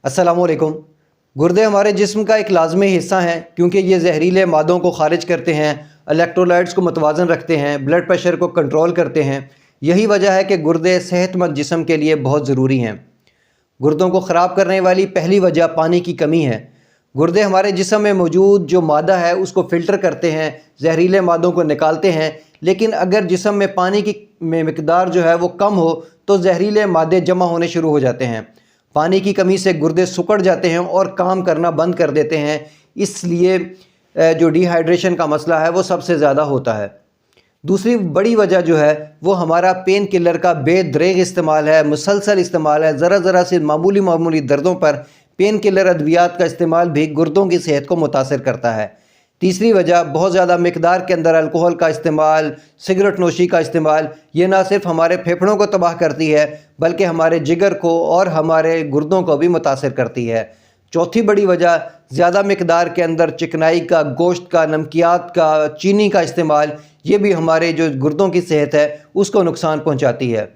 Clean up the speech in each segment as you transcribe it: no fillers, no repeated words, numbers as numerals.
अस्सलाम वालेकुम। गुर्दे हमारे जिस्म का एक लाजमी हिस्सा हैं क्योंकि ये जहरीले मादों को खारिज करते हैं, इलेक्ट्रोलाइट्स को मतवाज़न रखते हैं, ब्लड प्रेशर को कंट्रोल करते हैं। यही वजह है कि गुर्दे सेहतमंद जिस्म के लिए बहुत ज़रूरी हैं। गुर्दों को ख़राब करने वाली पहली वजह पानी की कमी है। गुर्दे हमारे जिस्म में मौजूद जो मादा है उसको फ़िल्टर करते हैं, जहरीले मादों को निकालते हैं, लेकिन अगर जिस्म में पानी की मिकदार जो है वो कम हो तो जहरीले मादे जमा होने शुरू हो जाते हैं। पानी की कमी से गुर्दे सिकुड़ जाते हैं और काम करना बंद कर देते हैं, इसलिए जो डिहाइड्रेशन का मसला है वो सबसे ज़्यादा होता है। दूसरी बड़ी वजह जो है वो हमारा पेन किलर का बेदरेग इस्तेमाल है, मुसलसल इस्तेमाल है। ज़रा से मामूली दर्दों पर पेन किलर अद्वियात का इस्तेमाल भी गुर्दों की सेहत को मुतासर करता है। तीसरी वजह बहुत ज़्यादा मिकदार के अंदर अल्कोहल का इस्तेमाल, सिगरेट नोशी का इस्तेमाल, ये ना सिर्फ हमारे फेफड़ों को तबाह करती है बल्कि हमारे जिगर को और हमारे गुर्दों को भी मुतासर करती है। चौथी बड़ी वजह ज़्यादा मिकदार के अंदर चिकनाई का, गोश्त का, नमकियात का, चीनी का इस्तेमाल, ये भी हमारे जो गुर्दों की सेहत है उसको नुकसान पहुँचाती है।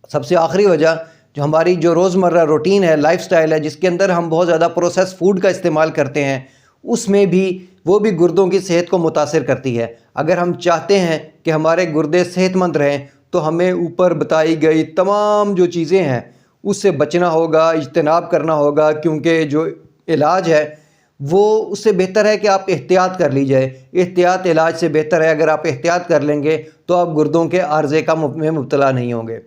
सबसे आखिरी वजह जो हमारी जो रोज़मर्रा रूटीन है, लाइफस्टाइल है, जिसके अंदर हम बहुत ज़्यादा प्रोसेस फूड का इस्तेमाल करते हैं, उसमें भी वो भी गुर्दों की सेहत को मुतासर करती है। अगर हम चाहते हैं कि हमारे गुर्दे सेहतमंद रहें तो हमें ऊपर बताई गई तमाम जो चीज़ें हैं उससे बचना होगा, इज्तनाब करना होगा, क्योंकि जो इलाज है वो उससे बेहतर है कि आप एहतियात कर लीजिए। एहतियात इलाज से बेहतर है। अगर आप एहतियात कर लेंगे तो आप गुर्दों के आर्ज़े का में मुब्तला नहीं होंगे।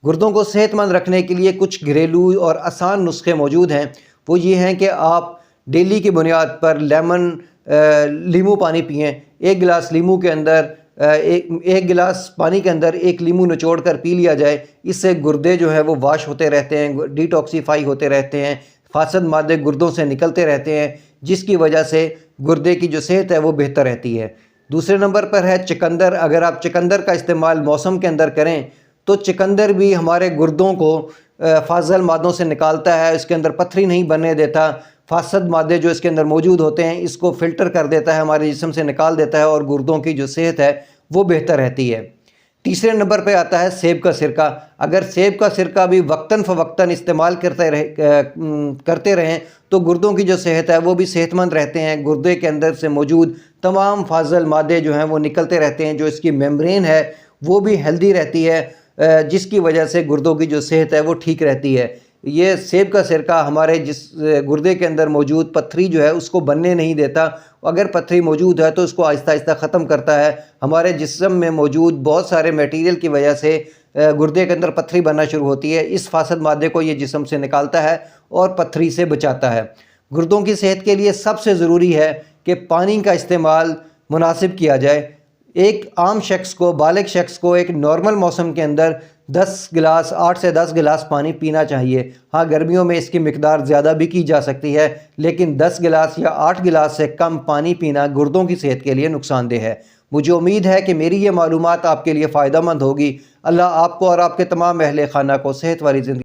गुर्दों को सेहतमंद रखने के लिए कुछ घरेलू और आसान नुस्खे मौजूद हैं। वो ये हैं कि आप डेली की बुनियाद पर लीमू पानी पिएं। एक गिलास लीमू के अंदर एक गिलास पानी के अंदर एक लीमू निचोड़ कर पी लिया जाए। इससे गुर्दे जो है वो वाश होते रहते हैं, डिटॉक्सीफाई होते रहते हैं, फासद मादे गुर्दों से निकलते रहते हैं, जिसकी वजह से गुर्दे की जो सेहत है वो बेहतर रहती है। दूसरे नंबर पर है चुकंदर। अगर आप चुकंदर का इस्तेमाल मौसम के अंदर करें तो चुकंदर भी हमारे गुर्दों को फाजल मादों से निकालता है, इसके अंदर पथरी नहीं बनने देता। फासद मादे जो इसके अंदर मौजूद होते हैं इसको फ़िल्टर कर देता है, हमारे जिस्म से निकाल देता है और गुर्दों की जो सेहत है वो बेहतर रहती है। तीसरे नंबर पे आता है सेब का सिरका। अगर सेब का सिरका भी वक्तन फ़वक्तन इस्तेमाल करते रहें तो गुर्दों की जो सेहत है वो भी सेहतमंद रहते हैं। गुर्दे के अंदर से मौजूद तमाम फाजल मादे जो हैं वो निकलते रहते हैं, जो इसकी मेम्ब्रेन है वो भी हेल्दी रहती है, जिसकी वजह से गुर्दों की जो सेहत है वो ठीक रहती है। ये सेब का सिरका हमारे जिस गुर्दे के अंदर मौजूद पथरी जो है उसको बनने नहीं देता। अगर पथरी मौजूद है तो उसको आहिस्ता आहिस्ता ख़त्म करता है। हमारे जिस्म में मौजूद बहुत सारे मटेरियल की वजह से गुर्दे के अंदर पथरी बनना शुरू होती है। इस फासद मादे को ये जिस्म से निकालता है और पथरी से बचाता है। गुर्दों की सेहत के लिए सबसे ज़रूरी है कि पानी का इस्तेमाल मुनासिब किया जाए। एक आम शख्स को, बालिग शख्स को एक नॉर्मल मौसम के अंदर 8 से 10 गिलास पानी पीना चाहिए। हाँ, गर्मियों में इसकी मिकदार ज़्यादा भी की जा सकती है, लेकिन 10 गिलास या 8 गिलास से कम पानी पीना गुर्दों की सेहत के लिए नुकसानदेह है। मुझे उम्मीद है कि मेरी ये मालूमात आपके लिए फ़ायदा मंद होगी। अल्लाह आपको और आपके तमाम अहले खाना को सेहत वाली ज़िंदगी